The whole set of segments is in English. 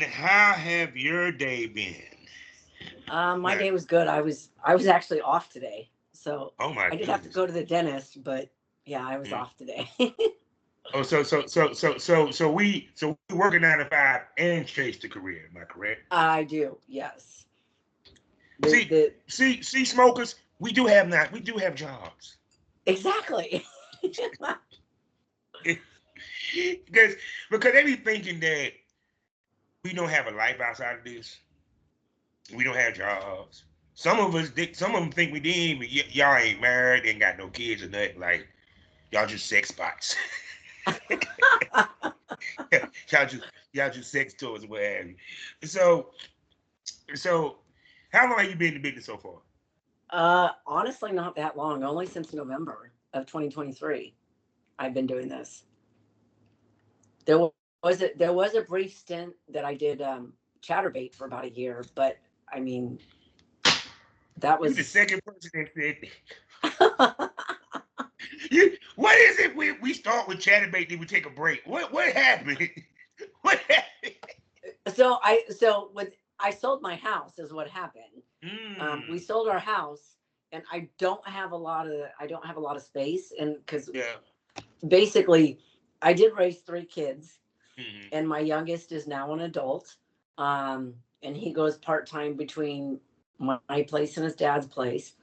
how have your day been? My Like, day was good. I was actually off today, so oh my I did have to goodness. go to the dentist, but yeah, I was Mm. off today. Oh, so we working 9 to 5 and chase the career. Am I correct? I do, yes. The See, the see, smokers. We do have jobs. exactly. because because they be thinking that we don't have a life outside of this. We don't have jobs. Some of them think we did, but y'all ain't married, ain't got no kids or nothing. Like y'all just sex bots. y'all just y'all just sex toys, what have you. So so, how long have you been in the business so far? Honestly, not that long. Only since November of 2023, I've been doing this. There was a brief stint that I did chatterbait for about a year, but I mean that You the was second person that said what is it? We start with chatterbait, then we take a break. What happened? what happened? I sold my house is what happened. We Mm, sold our house, and I don't have a lot of space, and because yeah. basically I did raise three kids, Hmm. and my youngest is now an adult, and he goes part-time between my place and his dad's place.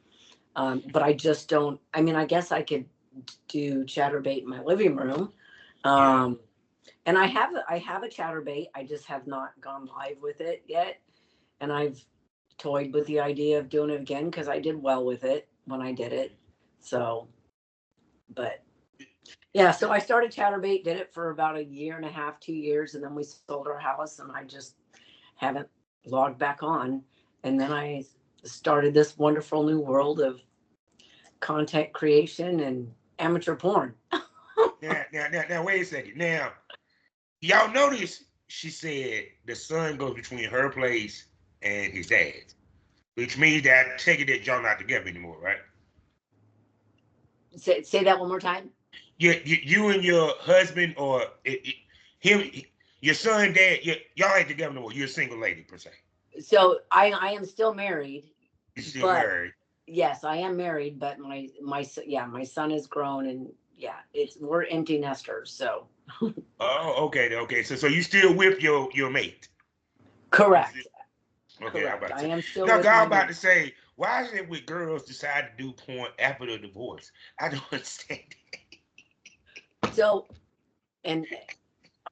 But I just don't. I mean, I guess I could do chatterbait in my living room. Yeah. Um, and I have a chatterbait. I just have not gone live with it yet. And I've toyed with the idea of doing it again because I did well with it when I did it. So, but yeah, so I started chatterbait, did it for about a year and a half, 2 years, and then we sold our house, and I just haven't logged back on. And then I started this wonderful new world of content creation and amateur porn. Now, wait a second. Now, y'all notice she said the son goes between her place and his dad's, which means that I take it that y'all not together anymore, right? Say that one more time. You and your husband or him, your son, dad, y'all ain't together no more. You're a single lady per se. So I am still married, You're still but married. yes, I am married, but my son is grown, and yeah, it's we're empty nesters. So Oh, okay, okay. So you still with your mate? You still, correct, okay, I'm correct. about to I say. am still No, 'cause with my I'm about mate. to say, why is it when girls decide to do porn after the divorce? I don't understand. So and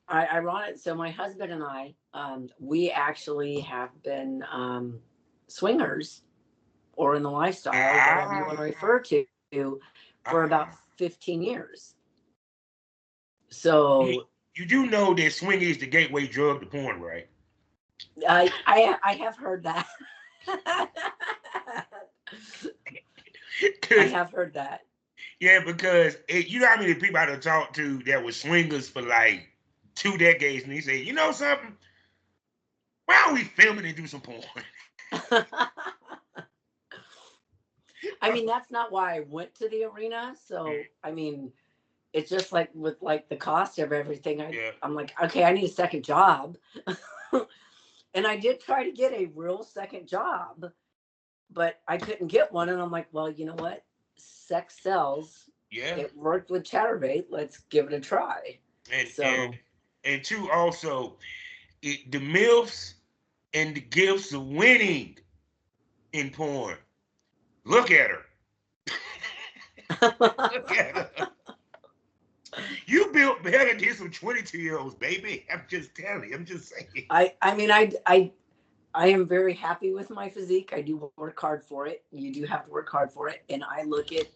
I ironic. So my husband and I, we actually have been swingers or in the lifestyle, whatever you want to Ah, refer to, for about ah. 15 years. You, So you do know that swinging is the gateway drug to porn, right? I have heard that. I Cause have heard that. yeah, because you know how many people I done talked to that were swingers for like 2 decades, and he said, you know something? Why don't we film it and do some porn? I mean, that's not why I went to the arena. So, I mean, it's just like with like the cost of everything. Yeah. I'm like, okay, I need a second job. And I did try to get a real second job, but I couldn't get one. And I'm like, well, you know what? Sex sells. Yeah. It worked with Chatterbait. Let's give it a try. And and So, and two also, the MILFs and the gifts of winning in porn. Look at her. Look at her. You built better than some 22-year-olds, baby. I'm just telling you. I'm just saying. I mean, I am very happy with my physique. I do work hard for it. You do have to work hard for it. And I look at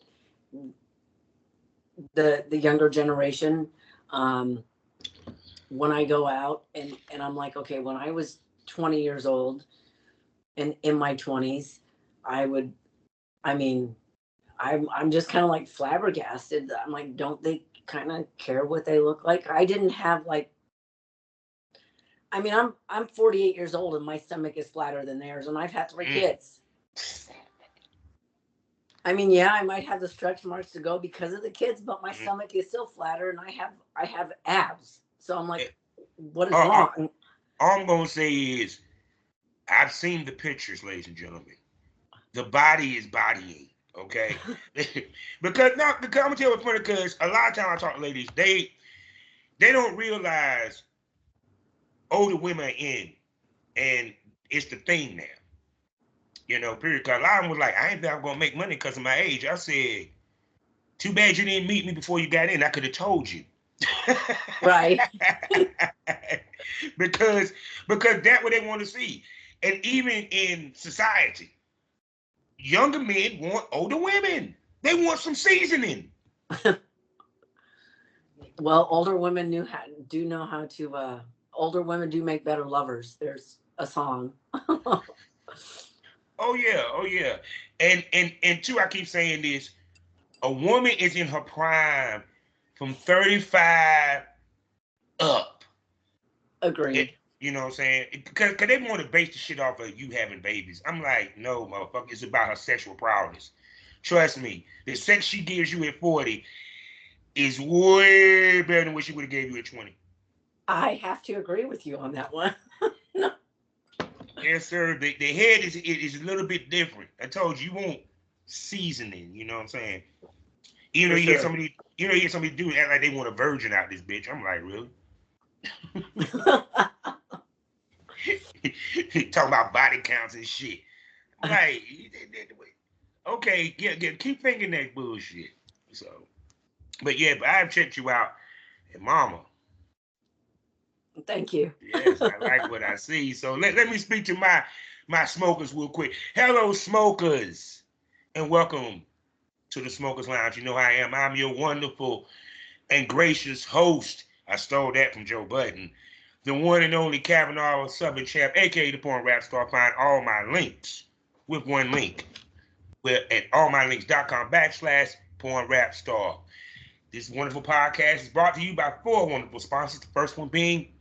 the younger generation um, when I go out, and I'm like, okay, when I was 20 years old and in my 20s, I would, I mean, I'm just kind of like flabbergasted. I'm like, don't they kind of care what they look like? I didn't have like, I mean, I'm 48 years old and my stomach is flatter than theirs, and I've had three Mm. kids. I mean, yeah, I might have the stretch marks to go because of the kids, but my Mm. stomach is still flatter, and I have abs. So I'm like, Eh, what is Are, are, wrong? All I'm gonna say is I've seen the pictures, ladies and gentlemen. The body is bodying, okay? because I'm gonna tell you what's funny, because a lot of times I talk to ladies, they don't realize older women are in, and it's the thing now. Period. Cause a lot of them was like, I ain't think I'm gonna make money because of my age. I said, too bad you didn't meet me before you got in. I could have told you. Right. because that's what they want to see. And even in society, younger men want older women. They want some seasoning. Well, older women do know how to. Older women do make better lovers. There's a song. Oh yeah, oh yeah. And two, I keep saying this. A woman is in her prime from 35 up. Agreed. You know what I'm saying? Because they want to base the shit off of you having babies. I'm like, no, motherfucker. It's about her sexual prowess. Trust me. The sex she gives you at 40 is way better than what she would have gave you at 20. I have to agree with you on that one. No. Yes, sir. The head is a little bit different. I told you, you want seasoning. You know what I'm saying? You know, For you hear sure. somebody, do act like they want a virgin out this bitch. I'm like, really? Talking about body counts and shit. Like, okay, yeah, keep thinking that bullshit. So, but yeah, but I've checked you out, and mama, Thank you. yes, I like what I see. So let me speak to my smokers real quick. Hello, smokers, and welcome to the Smokers Lounge. You know how I am. I'm your wonderful and gracious host. I stole that from Joe Budden. The one and only Kavanaugh Southern Champ, aka the Porn Rap Star. Find all my links with one link. We're at allmylinks.com/Porn Rap Star. This wonderful podcast is brought to you by 4 wonderful sponsors. The first one being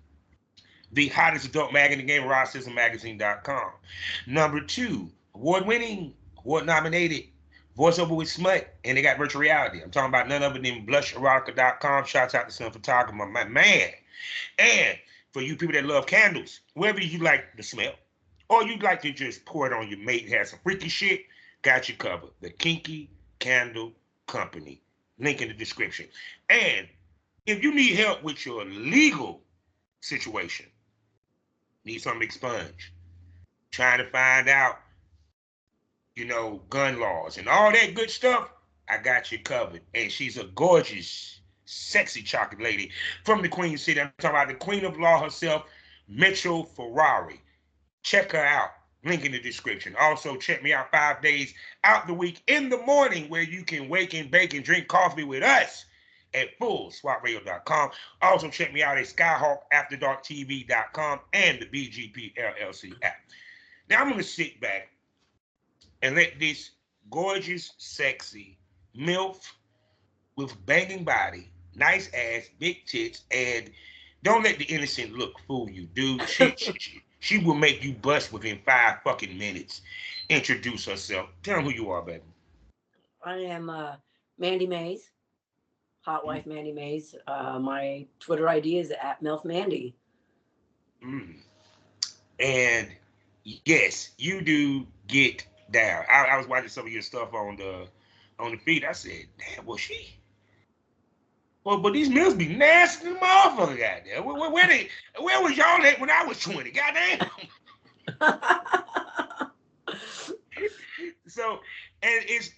the hottest adult magazine in the game, RawSizzleMagazine.com. Number 2, award-winning, award-nominated, voiceover with smut, and they got virtual reality. I'm talking about none other than BlushErotica.com. Shouts out to some photographer, my man. And for you people that love candles, wherever you like the smell, or you'd like to just pour it on your mate and have some freaky shit, got you covered. The Kinky Candle Company. Link in the description. And if you need help with your legal situation, need something expunged, trying to find out, gun laws and all that good stuff, I got you covered. And she's a gorgeous, sexy chocolate lady from the Queen City. I'm talking about the Queen of Law herself, Mitchell Ferrari. Check her out. Link in the description. Also, check me out 5 days out the week in the morning, where you can wake and bake and drink coffee with us at fullswapradio.com. Also, check me out at skyhawkafterdarktv.com and the BGP LLC app. Now, I'm going to sit back and let this gorgeous, sexy MILF with banging body, nice ass, big tits, and don't let the innocent look fool you, dude. She will make you bust within 5 fucking minutes. Introduce herself. Tell them who you are, baby. I am Mandi Mayes, Hot Wife Mandi Mayes. My Twitter ID is at MILF Mandi. And yes, you do get down. I was watching some of your stuff on the feed. I said, damn, was she? Well, but these meals be nasty motherfucker, goddamn. Where was y'all at when I was 20? Goddamn. So, and it's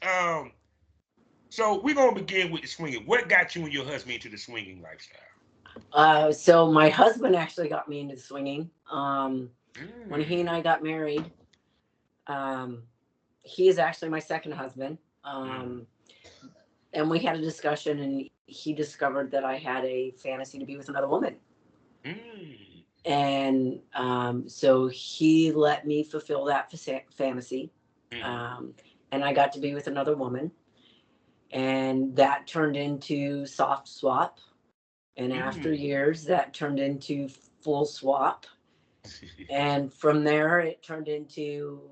so we're gonna begin with the swinging. What got you and your husband into the swinging lifestyle? So my husband actually got me into swinging. When he and I got married, he is actually my second husband. And we had a discussion, and he discovered that I had a fantasy to be with another woman. And so he let me fulfill that fantasy. And I got to be with another woman. And that turned into soft swap. And after years, that turned into full swap. And from there, it turned into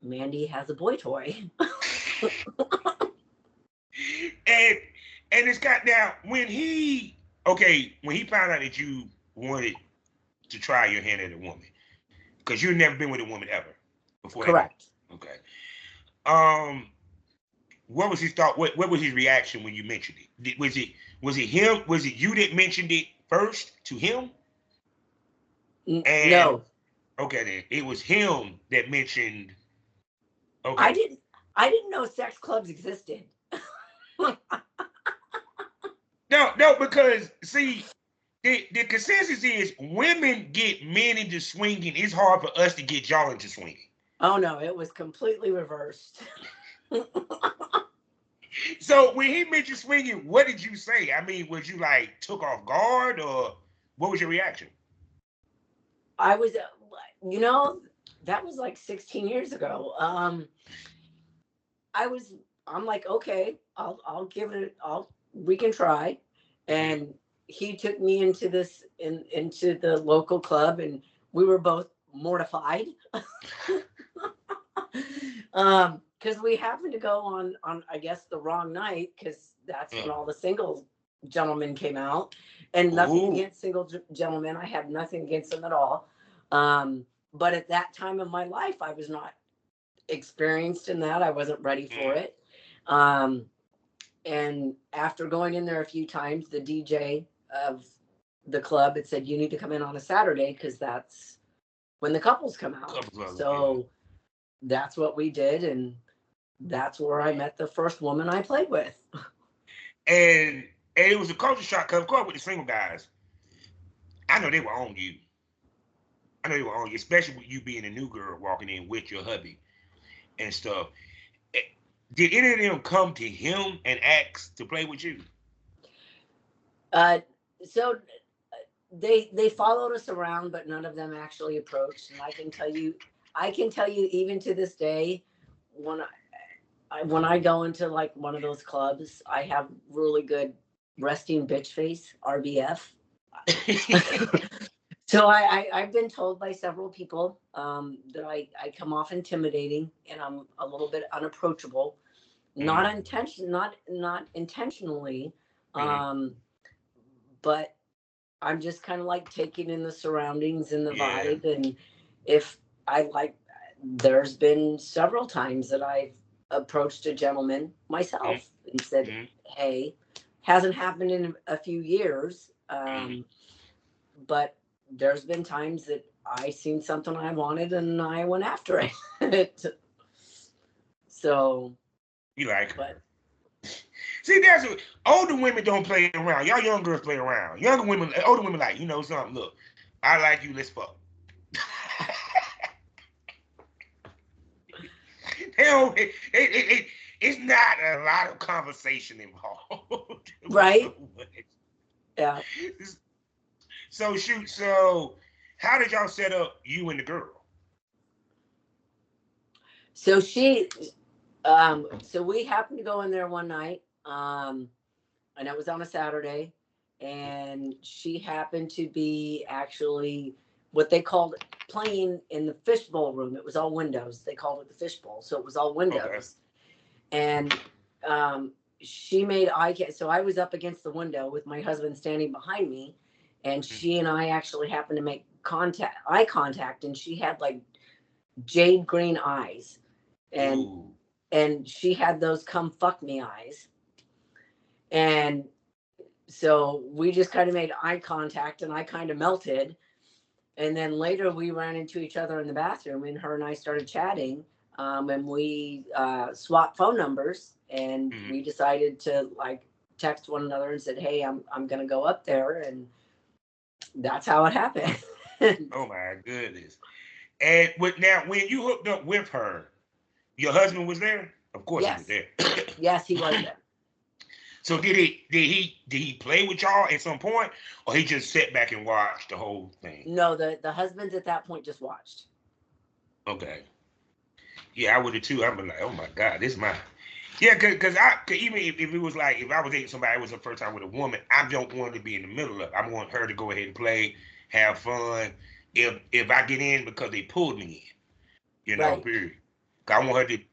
Mandi has a boy toy. and it's got now when he found out that you wanted to try your hand at a woman? Because you've never been with a woman ever before that moment. Correct. Okay. Um, what was his thought? What was his reaction when you mentioned it? Was it him? Was it you that mentioned it first to him? And No, okay, then it was him that mentioned. I Okay. didn't. I didn't know sex clubs existed. No, no, because see, the consensus is women get men into swinging. It's hard for us to get y'all into swinging. Oh no, it was completely reversed. So when he mentioned swinging, what did you say? I mean, was you like took off guard, or what was your reaction? I was, you know, that was like 16 years ago. I was, I'm like, okay, I'll give it, we can try. Mhm. And he took me into into the local club, and we were both mortified. Because we happened to go on I guess the wrong night, because that's when Uh, all the single gentlemen came out. And nothing ooh. against single gentlemen, I have nothing against them at all. But at that time of my life, I was not experienced in that. I wasn't ready for Mhm. it. um, and after going in there a few times, the DJ of the club had said, you need to come in on a Saturday, because that's when the couples come out. Couple of yeah. So that's what we did, and that's where I met the first woman I played with. And and it was a culture shock because of course with the single guys, I know they were on you. I know they were on you, especially with you being a new girl walking in with your hubby and stuff. Eh, Did any of them come to him and ask to play with you? Uh, so they followed us around, but none of them actually approached. And I can tell you, even to this day, when when I go into like one of those clubs, I have really good resting bitch face, RBF. So I've been told by several people, that I come off intimidating, and I'm a little bit unapproachable. Mhm, Not intentionally, mhm. um, but I'm just kind of like taking in the surroundings and the Yeah. vibe. And if I like, there's been several times that I've approached a gentleman Mhm, myself and said, mhm, hey, hasn't happened in a few years. mhm. But there's been times that I seen something I wanted and I went after it. So, You like but her. See, that's what older women don't play around. Y'all young girls play around. Younger women, older women like, you know something, look, I like you, let's fuck. They don't, it's not a lot of conversation involved. right, yeah. So shoot, so how did y'all set up you and the girl? So so we happened to go in there one night, and it was on a Saturday, and she happened to be actually what they called playing in the fishbowl room. It was all windows. They called it the fishbowl, so it was all Okay. windows. And she made so I was up against the window with my husband standing behind me, and she and I actually happened to make eye contact, and she had like jade green eyes, and Ooh. she had those come fuck me eyes. And so we just kind of made eye contact, and I kind of melted. And then later we ran into each other in the bathroom, and her and I started chatting. And we swapped phone numbers, and Mhm. we decided to like text one another and said, hey, I'm going to go up there. And that's how it happened. Oh my goodness. And with now, when you hooked up with her, your husband was there? Of course he was Yes. there. Yes, he was there. So did he play with y'all at some point, or he just sat back and watched the whole thing? No, the husbands at that point just watched. Okay. Yeah, I would have too. I'd be like, oh my God, this is my yeah, cause even if it was like if I was dating somebody, it was the first time with a woman, I don't want to be in the middle of it. I want her to go ahead and play, have fun. If I get in because they pulled me in, Right. period. 'Cause I want her to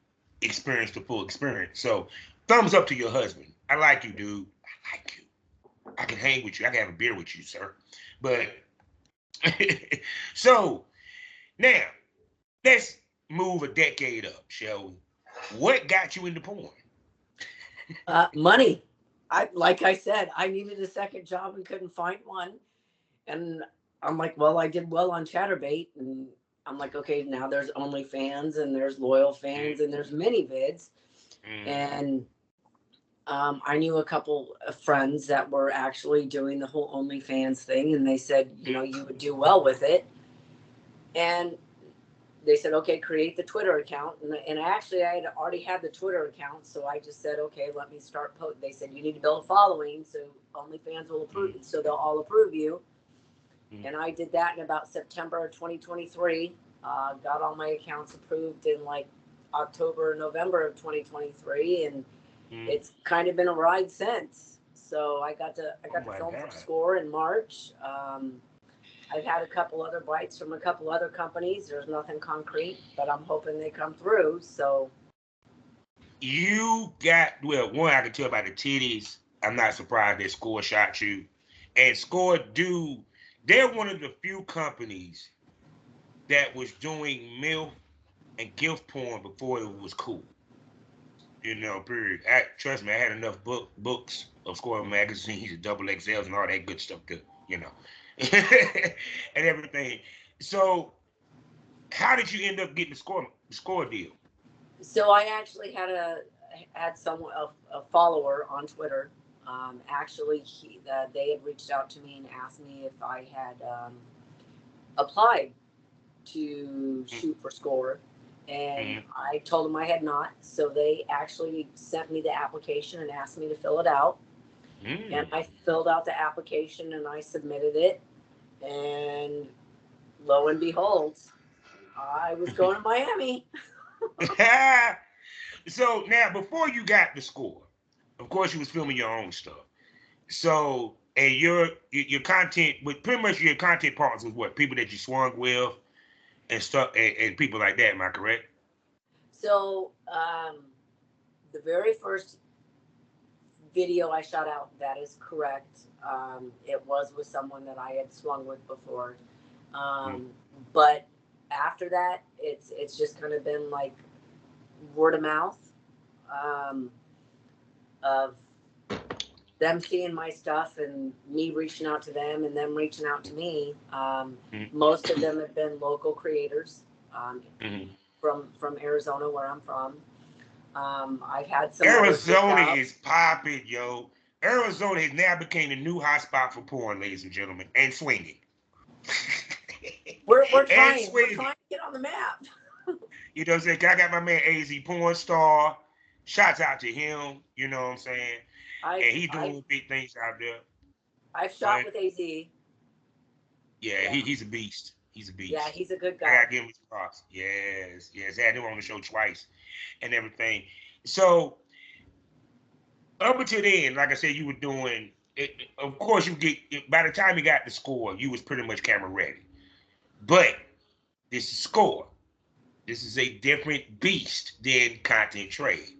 experience the full experience. So thumbs up to your husband. I like you, dude. I like you. I can hang with you. I can have a beer with you, sir. But So now let's move a decade up, shall we? What got you into porn? Money. Like I said, I needed a second job and couldn't find one. And I'm like, well, I did well on Chatterbait, and I'm like, okay, now there's OnlyFans and there's Loyal Fans and there's Mini Vids, and I knew a couple of friends that were actually doing the whole OnlyFans thing, and they said, you would do well with it, and they said, okay, create the Twitter account, and actually I had already had the Twitter account, so I just said, okay, let me start post. They said you need to build a following, so OnlyFans will approve, so they'll all approve you. And I did that in about September of 2023. Got all my accounts approved in like October, November of 2023, and it's kind of been a ride since. So I got to film for Score in March. I've had a couple other bites from a couple other companies. There's nothing concrete, but I'm hoping they come through. So you got, well, one, I can tell by the titties. I'm not surprised that Score shot you. And Score they're one of the few companies that was doing MILF and GIF porn before it was cool. Period. Trust me, I had enough books of Score magazines and double XLs and all that good stuff to, and everything. So how did you end up getting the score deal? So I actually had someone, a follower on Twitter. Actually, they had reached out to me and asked me if I had applied to shoot for Score, and I told them I had not. So they actually sent me the application and asked me to fill it out. And I filled out the application and I submitted it, and lo and behold, I was going to Miami. So now, before you got the Score, of course, you was filming your own stuff. So, and your content, with pretty much your content partners was what, people that you swung with and stuff, and people like that. Am I correct? So, the very first video I shot out, that is correct. It was with someone that I had swung with before. But after that, it's just kind of been like word of mouth, of them seeing my stuff and me reaching out to them and them reaching out to me. Most of them have been local creators, from Arizona, where I'm from. I've had some. Arizona is popping, yo. Arizona has now became the new hotspot for porn, ladies and gentlemen, and swinging. We're trying. We're trying to get on the map. You know what I'm saying? I got my man AZ Porn Star. Shouts out to him. You know what I'm saying? And he doing big things out there. I've shot with AZ. Yeah, he's a beast. He's a beast. Yeah, he's a good guy. I gotta give him his props. Yes. I had him on the show twice and everything. So up until then, like I said, you were doing it. Of course, by the time you got the Score, you was pretty much camera ready. But this is Score. This is a different beast than content trade.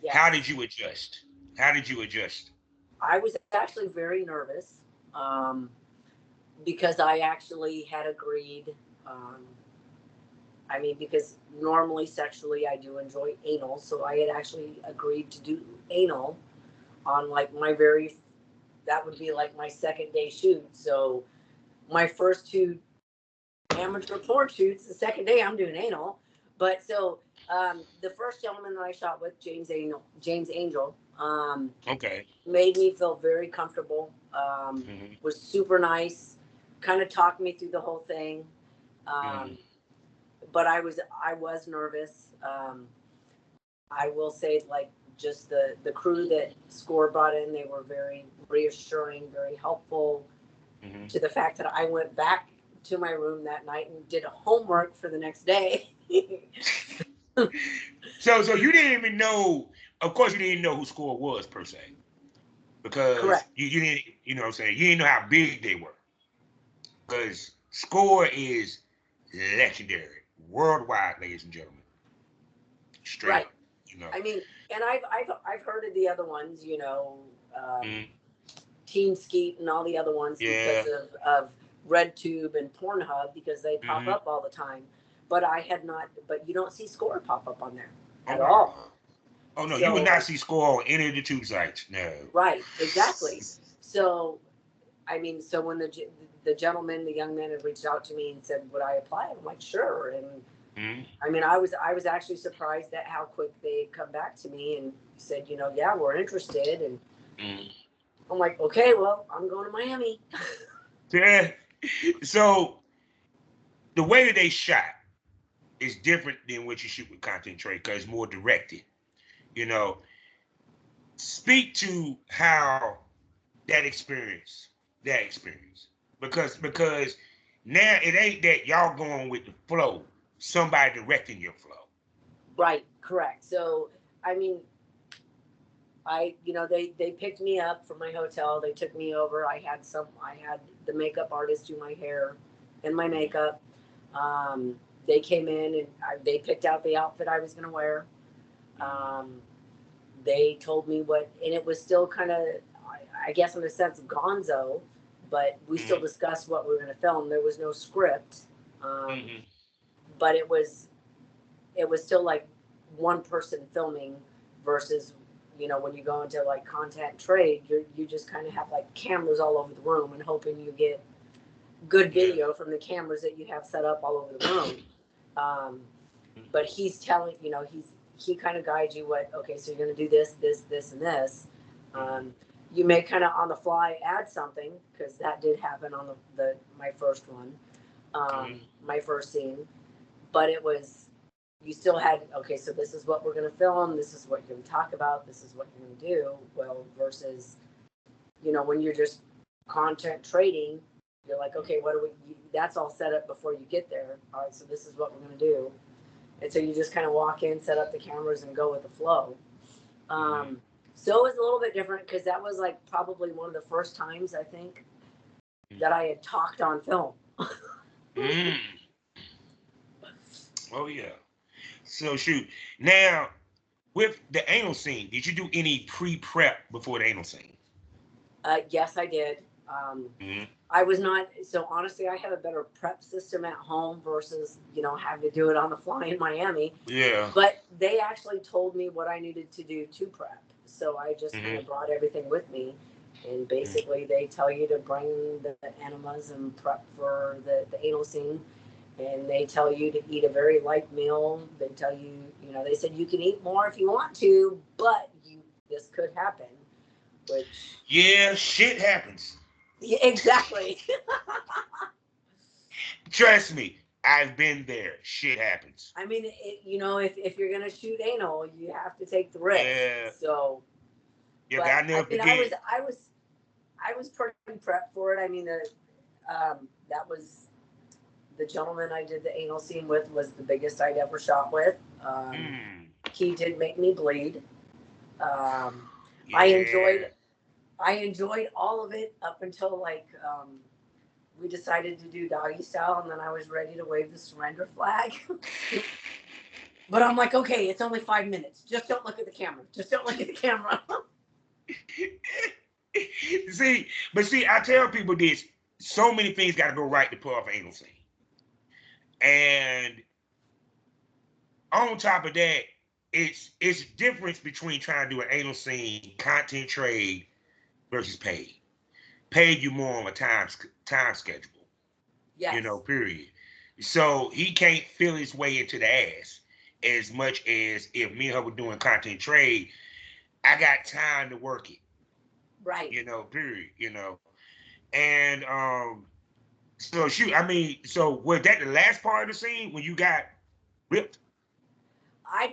Yes. How did you adjust? I was actually very nervous, because I actually had agreed. Because normally sexually I do enjoy anal, so I had actually agreed to do anal on like that would be like my second day shoot. So my first two amateur porn shoots, the second day I'm doing anal. But so the first gentleman that I shot with, James Angel, made me feel very comfortable. Was super nice, kind of talked me through the whole thing. But I was nervous. I will say, like, just the crew that Score brought in, they were very reassuring, very helpful, to the fact that I went back to my room that night and did homework for the next day. So you didn't even know, of course you didn't know who Score was per se. Because you didn't, you know what I'm saying, you didn't know how big they were. Because Score is legendary, worldwide, ladies and gentlemen. Straight up, and I've heard of the other ones, Team Skeet and all the other ones, because of RedTube and Pornhub because they pop up all the time. But I had not. But you don't see Score pop up on there Oh at no. all. Oh no, you would not So see Score on any of the tube sites. No. right, exactly. So I mean, so when the gentleman, the young man, had reached out to me and said, "Would I apply?" I'm like, "Sure." And I mean, I was actually surprised at how quick they had come back to me and said, "Yeah, we're interested." And I'm like, "Okay, well, I'm going to Miami." Yeah. So the way that they shot is different than what you shoot with content trade because it's more directed. You know, speak to how that experience, because now it ain't that y'all going with the flow, somebody directing your flow. Right, correct. So I mean, they picked me up from my hotel. They took me over. I had the makeup artist do my hair and my makeup. They came in and they picked out the outfit I was going to wear. Um, they told me and it was still kind of, I guess, in a sense, gonzo, but we still discussed what we were going to film. There was no script, but it was still like one person filming versus, when you go into like content trade, you just kind of have like cameras all over the room and hoping you get good video from the cameras that you have set up all over the room. But he's telling, he kind of guides you okay, so you're going to do this, this, this, and this. You may kind of on the fly add something, because that did happen on my first one, my first scene. But you still had, okay, so this is what we're going to film, this is what you're going to talk about, this is what you're going to do. Well, versus, when you're just content trading, you're like, okay, that's all set up before you get there. All right, so this is what we're going to do. And so you just kind of walk in, set up the cameras, and go with the flow. So it was a little bit different because that was like probably one of the first times, I think, that I had talked on film. Oh yeah. So shoot. Now, with the anal scene, did you do any pre-prep before the anal scene? Yes, I did. I was not, so honestly, I have a better prep system at home versus, having to do it on the fly in Miami. Yeah. But they actually told me what I needed to do to prep. So I just kind of brought everything with me. And basically, they tell you to bring the enemas and prep for the anal scene. And they tell you to eat a very light meal. They tell you, they said you can eat more if you want to, but this could happen. Which, yeah, shit happens. Yeah, exactly. Trust me, I've been there. Shit happens. I mean, if you're gonna shoot anal, you have to take the risk. Yeah. So, Yeah, but I never forget. I was pretty prepped for it. I mean, that was the gentleman I did the anal scene with was the biggest I'd ever shot with. He did make me bleed. Yeah. I enjoyed all of it up until we decided to do doggy style, and then I was ready to wave the surrender flag. But I'm like, okay, it's only 5 minutes. Just don't look at the camera. Just don't look at the camera. See, I tell people this. So many things got to go right to pull off an anal scene. And on top of that, it's difference between trying to do an anal scene, content trade, versus paid. Paid you more on a time schedule. Yes. Period. So he can't feel his way into the ass as much as if me and her were doing content trade. I got time to work it. Right. Period. And so shoot, I mean, so was that the last part of the scene when you got ripped?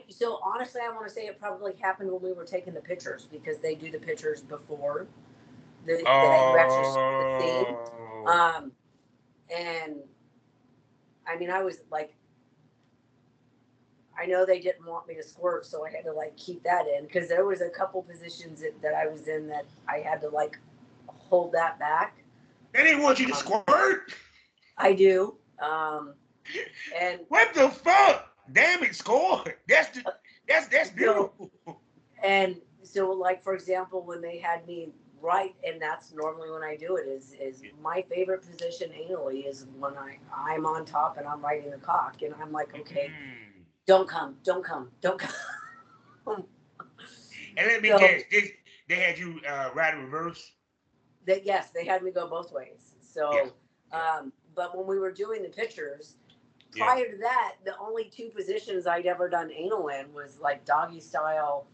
So honestly, I want to say it probably happened when we were taking the pictures because they do the pictures before that you actually shoot the scene. And I mean, I was like, I know they didn't want me to squirt, so I had to keep that in because there was a couple positions that I was in that I had to hold that back. They didn't want you to squirt. I do. And what the fuck? Damn it, Score. That's beautiful. And so, for example, when they had me Right, and that's normally when I do it. Is my favorite position anally is when I'm on top and I'm riding the cock, and I'm like, okay, don't come, don't come, don't come. And let me So guess, they had you ride in reverse. that yes, they had me go both ways. Yeah. So, but when we were doing the pictures, Yeah. prior to that, the only two positions I'd ever done anal in was like doggy style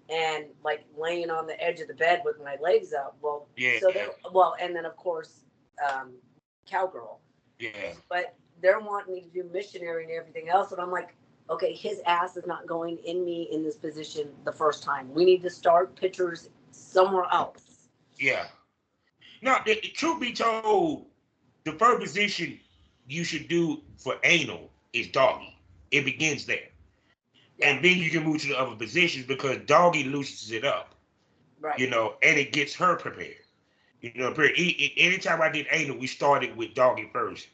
and like laying on the edge of the bed with my legs up. Well, Yeah. so they're well, and then of course, cowgirl. Yeah. But they're wanting me to do missionary and everything else, and I'm like, okay, his ass is not going in me in this position the first time. We need to start pictures somewhere else. Yeah. No, truth be told, the first position you should do for anal is doggy. It begins there. Yeah. And then you can move to the other positions because doggy loosens it up. Right. You know, and it gets her prepared. You know, anytime I did anal, we started with doggy first.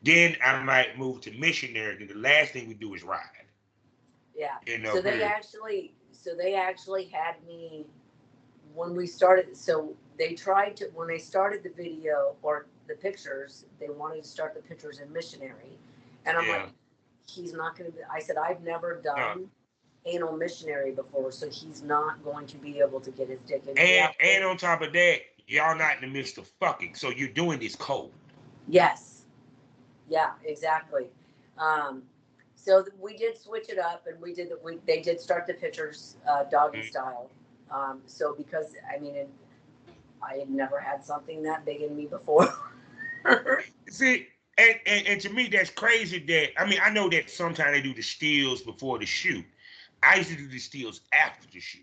Then I might move to missionary. Then the last thing we do is ride. Yeah. You know, So they actually had me when we started. So they tried to when they started the video or the pictures. They wanted to start the pictures in missionary, and I'm like, he's not going to be. I said I've never done anal missionary before, so he's not going to be able to get his dick in. And on top of that, y'all not in the midst of fucking, so you're doing this cold. Yes. Yeah, exactly. So we did switch it up, and they did start the pictures doggy style. So because I mean, I had never had something that big in me before. See, and to me that's crazy. That I mean, I know that sometimes they do the stills before the shoot. I used to do the stills after the shoot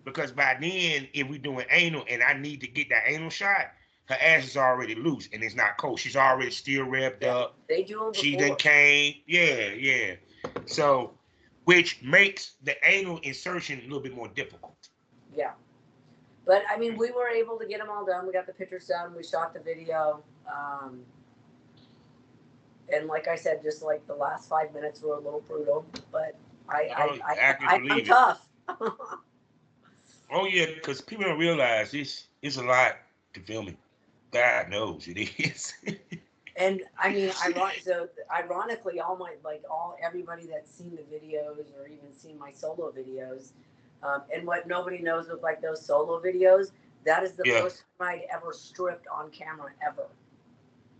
because by then, if we're doing anal and I need to get that anal shot, her ass is already loose and it's not cold. She's already still revved up. They do them She before. done came. Yeah. So, which makes the anal insertion a little bit more difficult. Yeah. But I mean, we were able to get them all done. We got the pictures done. We shot the video. And like I said, just like the last 5 minutes were a little brutal, but I'm tough. Oh yeah, because people don't realize it's a lot to film it. God knows it is. And I mean, ironically, everybody that's seen the videos or even seen my solo videos, and what nobody knows with like those solo videos, that is the first time I'd ever stripped on camera ever.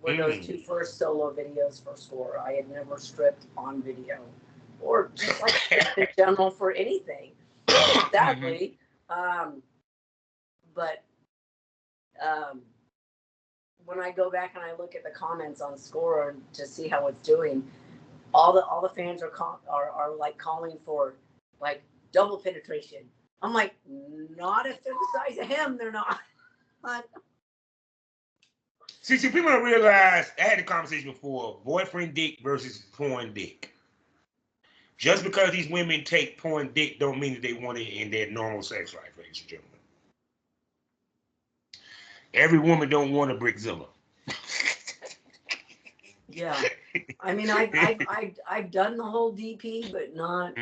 Were those two first solo videos for Score? I had never stripped on video, or just like in general for anything. Sadly, but. When I go back and I look at the comments on Score to see how it's doing, all the fans are like calling for like double penetration. I'm like, not if they're the size of him, they're not. See, people don't realize. I had a conversation before: boyfriend dick versus porn dick. Just because these women take porn dick, don't mean that they want it in their normal sex life, ladies and gentlemen. Every woman don't want a Brickzilla. Yeah, I mean, I've done the whole DP, but not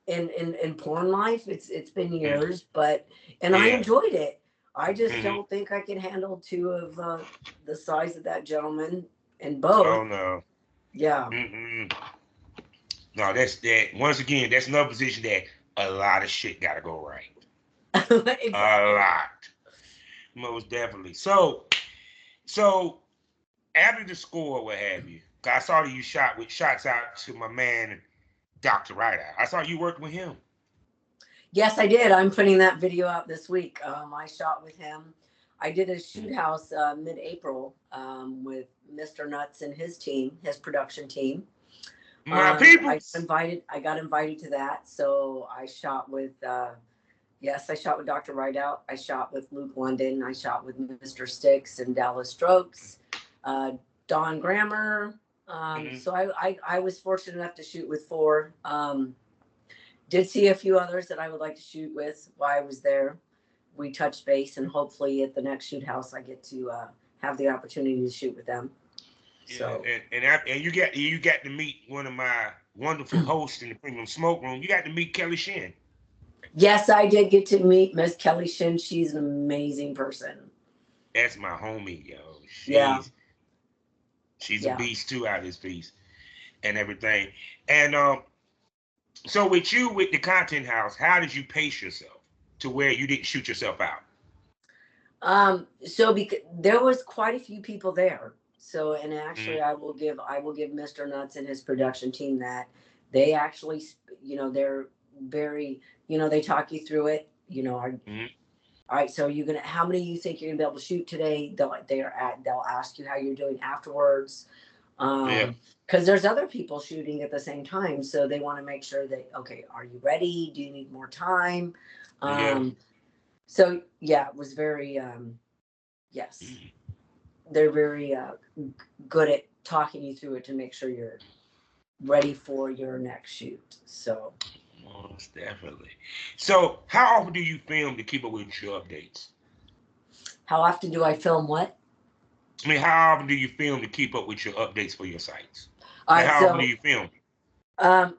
in porn life. It's been years, but I enjoyed it. I just don't think I can handle two of the size of that gentleman in both. Oh no. Yeah. No, that's that. Once again, that's another position that a lot of shit gotta go right. Exactly. A lot. Most definitely. So after the Score, what have you? I saw that you shot with shots out to my man, Dr. Rideout. I saw you worked with him. Yes, I did. I'm putting that video out this week. I shot with him. I did a shoot house mid-April with Mr. Nuts and his team, his production team. My people. I got invited to that, so I shot with. Yes, I shot with Dr. Rideout. I shot with Luke London. I shot with Mr. Sticks and Dallas Strokes, Don Grammer. So I was fortunate enough to shoot with 4. Did see a few others that I would like to shoot with while I was there. We touched base, and hopefully at the next shoot house I get to have the opportunity to shoot with them. Yeah, so and you got to meet one of my wonderful hosts in the Premium Smoke Room. You got to meet Kelly Shin. Yes, I did get to meet Miss Kelly Shin. She's an amazing person. That's my homie, yo. Yeah, She's a yeah. beast too out of this piece and everything. And so with you with the content house, how did you pace yourself to where you didn't shoot yourself out? So because there was quite a few people there. So, and Mm-hmm. actually, I will give Mr. Nuts and his production team that they actually, they're very, they talk you through it. Mm-hmm. All right, so you're gonna, how many you think you're gonna be able to shoot today? They'll ask you how you're doing afterwards. Yeah. Because there's other people shooting at the same time, so they want to make sure that, okay, are you ready? Do you need more time? Yeah. Um, so yeah, it was very yes, Mm-hmm. they're very good at talking you through it to make sure you're ready for your next shoot. So Most definitely. So how often do you film to keep up with your updates? how often do I film what? I mean, how often do you film to keep up with your updates for your sites? All Like right, how often do so you film? um,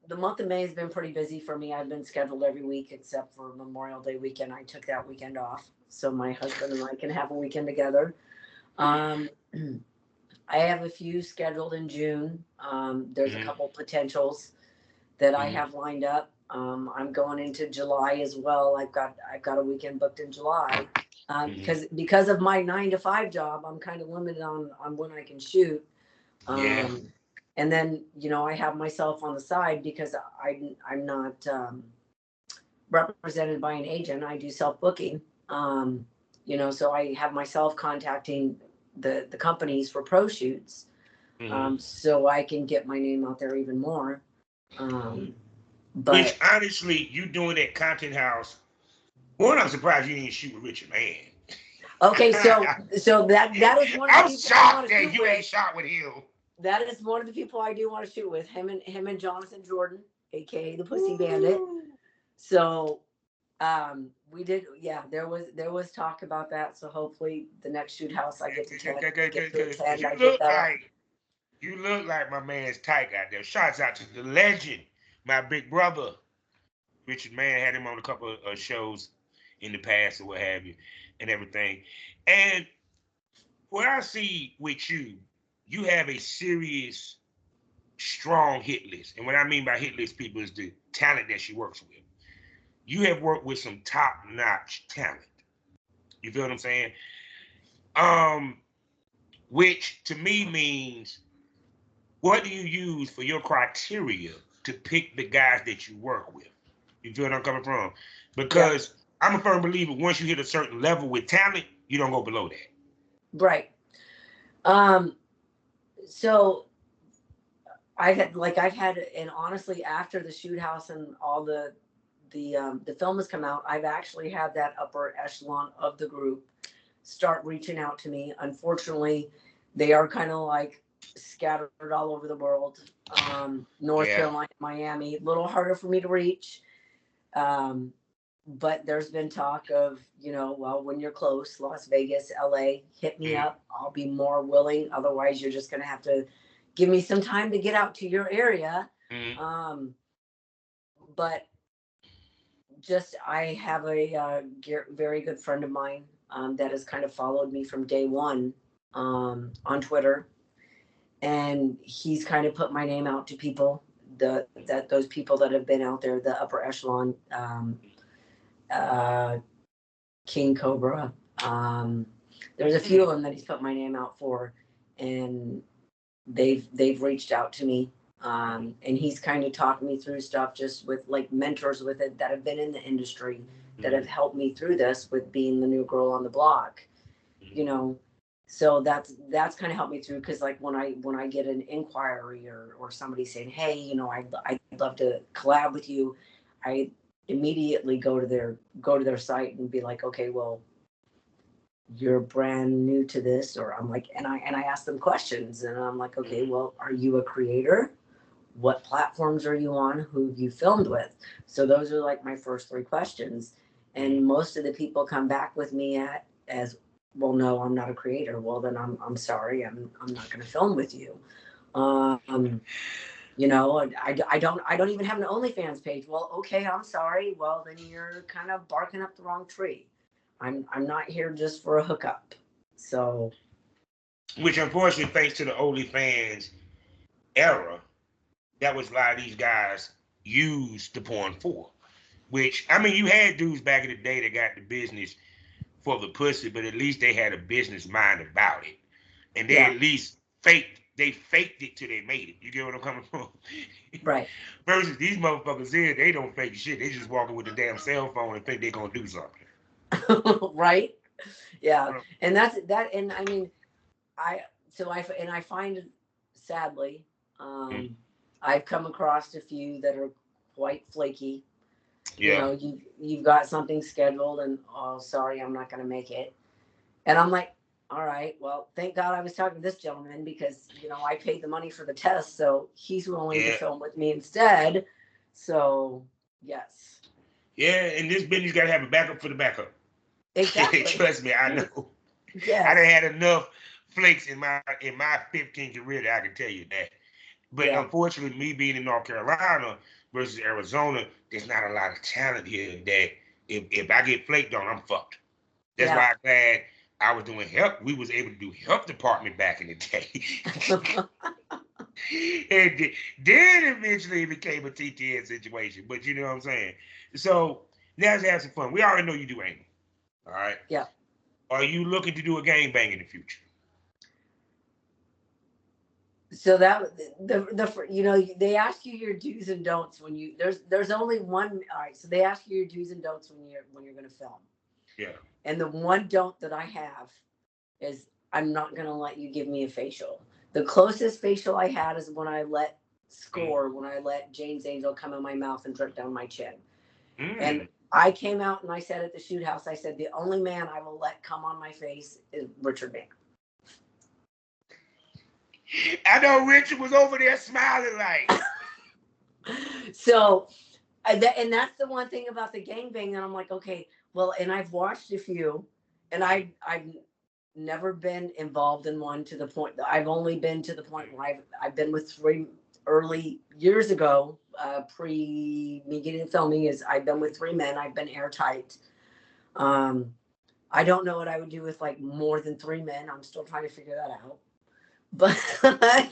the month of May has been pretty busy for me. I've been scheduled every week except for Memorial Day weekend. I took that weekend off so my husband and I can have a weekend together. Um, I have a few scheduled in June. There's a Mm-hmm. couple potentials that I Mm-hmm. have lined up. I'm going into July as well. I've got a weekend booked in July Mm-hmm. because of my 9 to 5 job. I'm kind of limited on when I can shoot. Yeah. Um, and then I have myself on the side because I'm not represented by an agent. I do self booking. So I have myself contacting the companies for pro shoots, Mm-hmm. so I can get my name out there even more. Um, Which but honestly, you doing that content house. One, I'm surprised you didn't shoot with Richard Man. okay, so that is one of the I'm people I want shocked to that shoot you ain't with. shot with him. That is one of the people I do want to shoot with. Him and Jonathan Jordan, aka the Pussy Bandit. Woo. So we did, yeah, there was talk about that. So hopefully the next shoot house I get to Cause attend, I get that up. you look like my man's Tyke out there. Shouts out to the legend, my big brother. Richard Mann had him on a couple of shows in the past or what have you, and everything. And what I see with you, you have a serious, strong hit list. And what I mean by hit list, people, is the talent that she works with. You have worked with some top-notch talent. You feel what I'm saying? Um, which to me means, what do you use for your criteria to pick the guys that you work with? You feel what I'm coming from? Yeah, Because I'm a firm believer, once you hit a certain level with talent, you don't go below that. right. Um, so I've had, and honestly, after the shoot house and all the film has come out, I've actually had that upper echelon of the group start reaching out to me. Unfortunately, they are kind of like scattered all over the world. North Yeah. Carolina, Miami, a little harder for me to reach. Um, but there's been talk of, well, when you're close, Las Vegas, LA, hit me Mm-hmm. up. I'll be more willing. Otherwise, you're just going to have to give me some time to get out to your area. Mm-hmm. Um, but just, I have a very good friend of mine that has kind of followed me from day one on Twitter. And he's kind of put my name out to people, those people that have been out there, the upper echelon, uh, King Cobra. Um, there's a few of them that he's put my name out for, and they've reached out to me. And he's kind of talked me through stuff just with like mentors with it that have been in the industry that have Mm-hmm. helped me through this with being the new girl on the block, you know. So that's kind of helped me through because like when I get an inquiry or somebody saying, hey, I'd love to collab with you, I immediately go to their site and be like, okay, well, you're brand new to this, or I'm like, and I ask them questions, and I'm like, okay, Mm-hmm. well, are you a creator? What platforms are you on? Who have you filmed with? So those are like my first three questions, and most of the people come back with me as, well, no, I'm not a creator. Well, then I'm sorry, I'm not going to film with you. Um, You know, I don't even have an OnlyFans page. Well, okay, I'm sorry. Well, then you're kind of barking up the wrong tree. I'm not here just for a hookup. So Which unfortunately, thanks to the OnlyFans era, that was a lot of these guys used the porn for. Which I mean, you had dudes back in the day that got the business for the pussy, but at least they had a business mind about it, and they yeah, at least faked it till they made it. You get what I'm coming from? right. Versus these motherfuckers here, they don't fake shit. They just walking with the damn cell phone and think they're gonna do something. Right. Yeah. And that's that. And I mean, I, I find sadly, Mm. I've come across a few that are quite flaky. You Yeah. know, you've got something scheduled and, oh, sorry, I'm not going to make it. And I'm like, all right, well, thank God I was talking to this gentleman because, I paid the money for the test. So he's willing to Yeah. film with me instead. So, yes. Yeah, and this business got to have a backup for the backup. Exactly. Trust me, I know. I Yes. done had enough flakes in my 15 career that I can tell you that. But Yeah. unfortunately, me being in North Carolina versus Arizona, there's not a lot of talent here that if I get flaked on, I'm fucked. That's Yeah. why I'm glad I was doing help. We was able to do health department back in the day. And then eventually it became a TTN situation. But you know what I'm saying? So let's have some fun. We already know you do anal. All right. Yeah. Are you looking to do a gangbang in the future? So that they ask you your do's and don'ts when there's only one. All right, so they ask you your do's and don'ts when you're going to film. Yeah. And the one don't that I have is I'm not going to let you give me a facial. The closest facial I had is when I let Jane's Angel come in my mouth and drip down my chin. And Mm. I came out and I said at the shoot house, I said the only man I will let come on my face is Richard Banner. I know Richard was over there smiling like. So, and that's the one thing about the gangbang that I'm like, okay, well, and I've watched a few, and I've never been involved in one to the point that I've only been to the point where I've been with three early years ago, pre me getting filming is I've been with three men. I've been airtight. I don't know what I would do with like more than three men. I'm still trying to figure that out. But I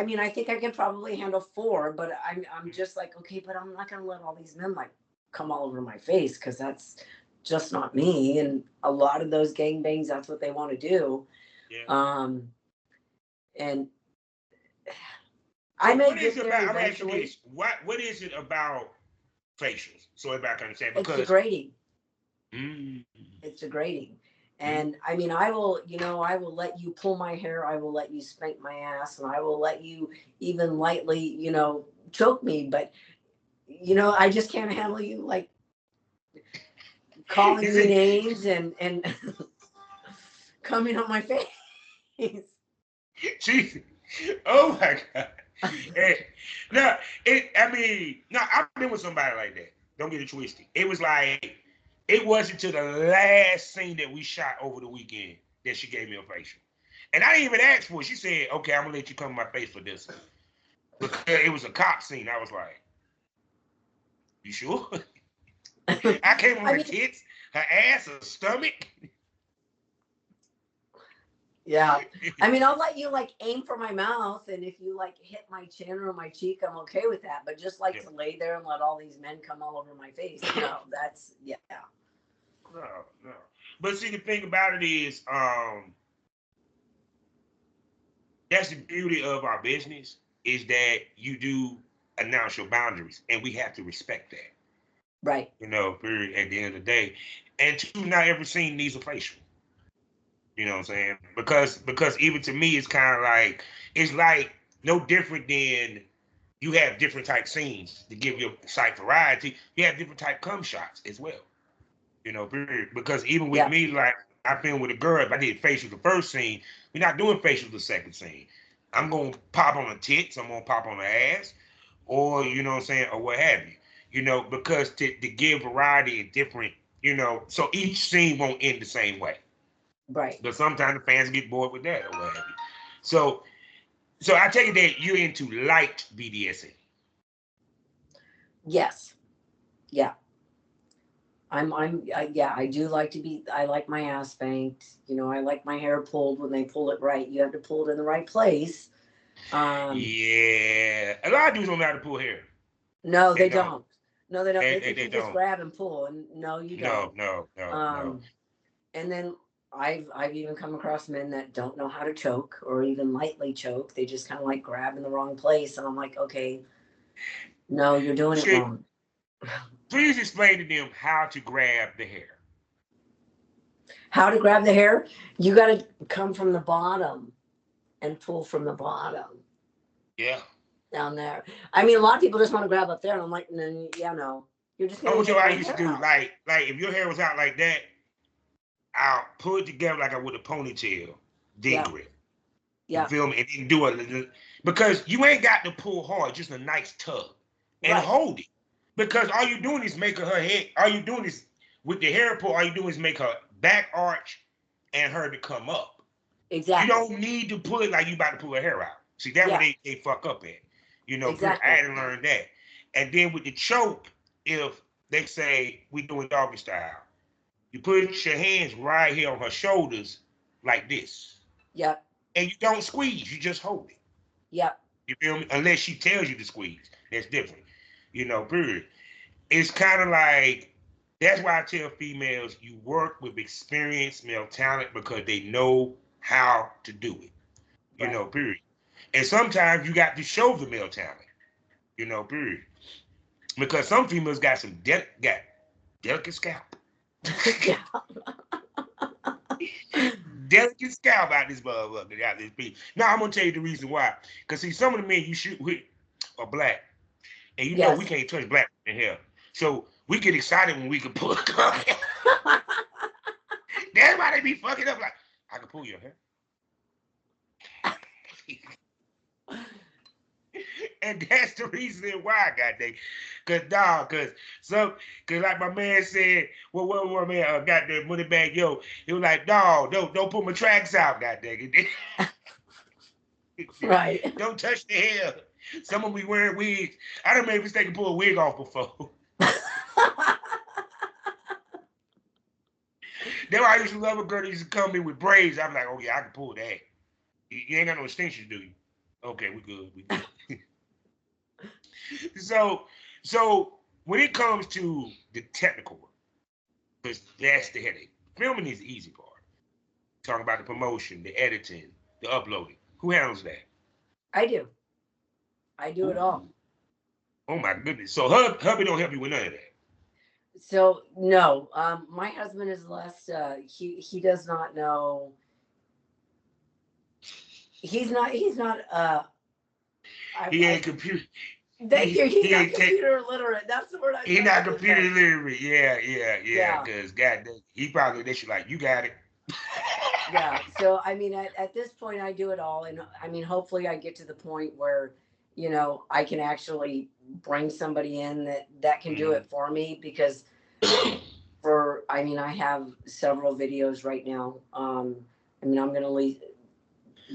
mean, I think I can probably handle four, but I'm just like, okay, but I'm not gonna let all these men like come all over my face because that's just not me. And a lot of those gangbangs, that's what they want to do. Yeah. And So I may what is get it there about? I'm gonna ask you eventually. this. What is it about facials? So everybody can understand It's because degrading. mm, It's degrading. mm, And I mean, I will let you pull my hair. I will let you spank my ass, and I will let you even lightly, choke me. But I just can't handle you like calling is me it names and coming on my face. Jesus? Oh my God. Eh, no, I mean, no, I've been with somebody like that. Don't get it twisted. It was like it wasn't to the last scene that we shot over the weekend that she gave me a facial. And I didn't even ask for it. She said, okay, I'm gonna let you come in my face for this. Because it was a cop scene. I was like, you sure? I came on I her mean, tits, her ass, her stomach. yeah. I mean, I'll let you like aim for my mouth, and if you like hit my chin or my cheek, I'm okay with that. But just like Yeah. to lay there and let all these men come all over my face, no, that's yeah. No, no. But see, the thing about it is, that's the beauty of our business is that you do announce your boundaries, and we have to respect that. Right. Period. At the end of the day, and two, not every scene needs a facial. You know what I'm saying? Because even to me, it's like no different than you have different type scenes to give your site variety. You have different type cum shots as well. Period. Because even with Yeah. me, like I filmed with a girl, if I did facials the first scene, we're not doing facials the second scene. I'm gonna pop on the tits, I'm gonna pop on the ass, or you know what I'm saying, or what have you. Because to give variety and different, so each scene won't end the same way. Right. But sometimes the fans get bored with that or what have you. So So I take it that you're into light BDSM. Yes. Yeah. Yeah, I do like to be, I like my ass spanked. You know, I like my hair pulled when they pull it right. You have to pull it in the right place. Yeah, a lot of dudes don't know how to pull hair. No, They they don't. don't. No, they don't. They think They you just don't. grab and pull, and no, you No, don't. no, no, no. Um, and then I've even come across men that don't know how to choke or even lightly choke. They just kind of like grab in the wrong place, and I'm like, okay, no, you're doing it Should wrong. please explain to them how to grab the hair. How to grab the hair? You got to come from the bottom and pull from the bottom Yeah. down there. I mean, a lot of people just want to grab up there, and I'm like, no, yeah, no, you're just I'm gonna gonna tell you yank what I my used to hair do. out. Like if your hair was out like that, I'll pull it together like I would a ponytail, then Yeah, grip. You yeah, feel me? And then do it because you ain't got to pull hard, just a nice tug and right, hold it. Because all you doing is making her head. All you doing is with the hair pull. All you doing is make her back arch and her to come up. You exactly. don't need to pull it like you about to pull her hair out. See, that's where Yeah, they fuck up at. I exactly. had to learn that. And then with the choke, if they say we doing doggy style, you put your hands right here on her shoulders like this. Yep, And you don't squeeze, you just hold it. yep, You feel me? Unless she tells you to squeeze. That's different. Period. It's kind of like that's why I tell females you work with experienced male talent because they know how to do it. right. Period. And sometimes you got to show the male talent. Period. Because some females got got delicate scalp. Yeah. Delicate scalp out this motherfucker, out this piece. Now I'm gonna tell you the reason why. Cause see, some of the men you shoot with are black, and we Yes. can't touch black in here. So we get excited when we can pull a gun. That's why they be fucking up. Like I can pull your hair, and that's the reason why. Goddamn, cause like my man said, what my man got that money bag, yo. He was like, dog, don't put my tracks out, goddamn. Right. Don't touch the hair. Some of me wearing wigs. I done made a mistake and pull a wig off before. That's why I used to love a girl that used to come in with braids. I'm like, oh yeah, I can pull that. You ain't got no extensions, do you? Okay, we good. We good. so, so when it comes to the technical work, because that's the headache. Filming is the easy part. Talking about the promotion, the editing, the uploading. Who handles that? I do. I do it all. Ooh, oh my goodness. So hubby don't help you with none of that. So no, my husband is less. He does not know. He's not. He's not. He I ain't computer. thank you. He's He not ain't take. computer illiterate. That's the word I was He trying to not think computer of. literate. Yeah, yeah, yeah. Yeah. Cause goddamn, he probably they should like you got it. Yeah. So I mean, at this point, I do it all, and I mean, hopefully, I get to the point where, I can actually bring somebody in that can do Mhm. it for me because I mean, I have several videos right now. I mean, I'm gonna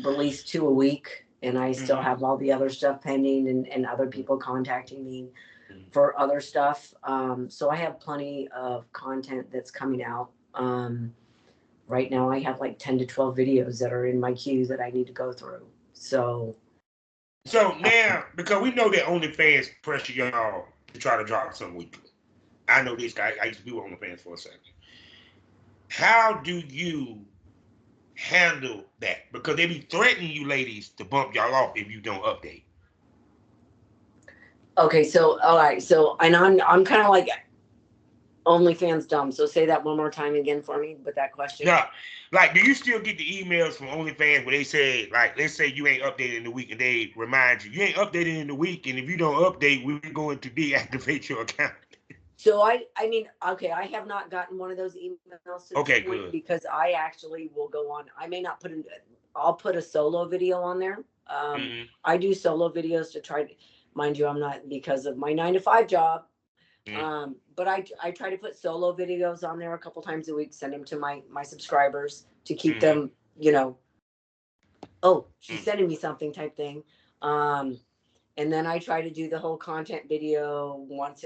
release two a week, and I still Mhm. have all the other stuff pending, and other people contacting me Mhm. for other stuff. So I have plenty of content that's coming out. Right now I have like 10 to 12 videos that are in my queue that I need to go through. So So now, because we know that OnlyFans pressure y'all to try to drop something weekly. I know this guy. I used to be with OnlyFans for a second. How do you handle that? Because they be threatening you ladies to bump y'all off if you don't update. okay, so all right, so and I'm kind of like OnlyFans dumb. So say that one more time again for me with that question. Now, like, do you still get the emails from OnlyFans where they say, like, let's say you ain't updated in the week and they remind you ain't updated in the week, and if you don't update, we're going to deactivate your account. So I mean, okay, I have not gotten one of those emails to this Okay, point good. because I actually will go on. I may not I'll put a solo video on there. Mm-hmm. I do solo videos to try to, mind you, I'm not because of my 9 to 5 job. Mm-hmm. But I try to put solo videos on there a couple times a week, send them to my subscribers to keep Mm-hmm. them, oh, she's sending me something type thing. And then I try to do the whole content video once,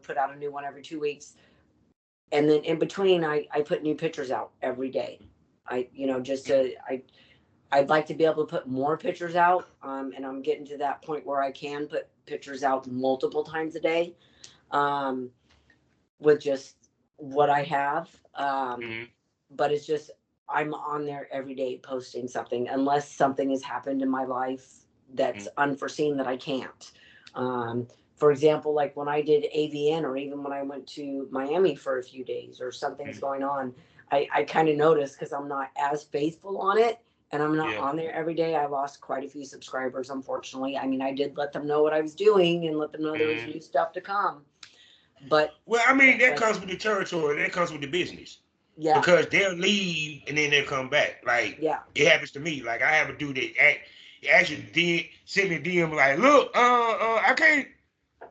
put out a new one every 2 weeks. And then in between, I put new pictures out every day. I'd like to be able to put more pictures out. And I'm getting to that point where I can put pictures out multiple times a day, with just what I have. But it's just, I'm on there every day posting something, unless something has happened in my life that's unforeseen that I can't. For example, like when I did AVN, or even when I went to Miami for a few days, or something's going on, I kind of noticed, because I'm not as faithful on it, and I'm not on there every day. I lost quite a few subscribers, unfortunately. I mean, I did let them know what I was doing and let them know there was new stuff to come. But well, I mean, that comes with the territory. That comes with the business. Yeah. Because they'll leave and then they'll come back. Like, it happens to me. Like, I have a dude that actually send me a DM like, look, I can't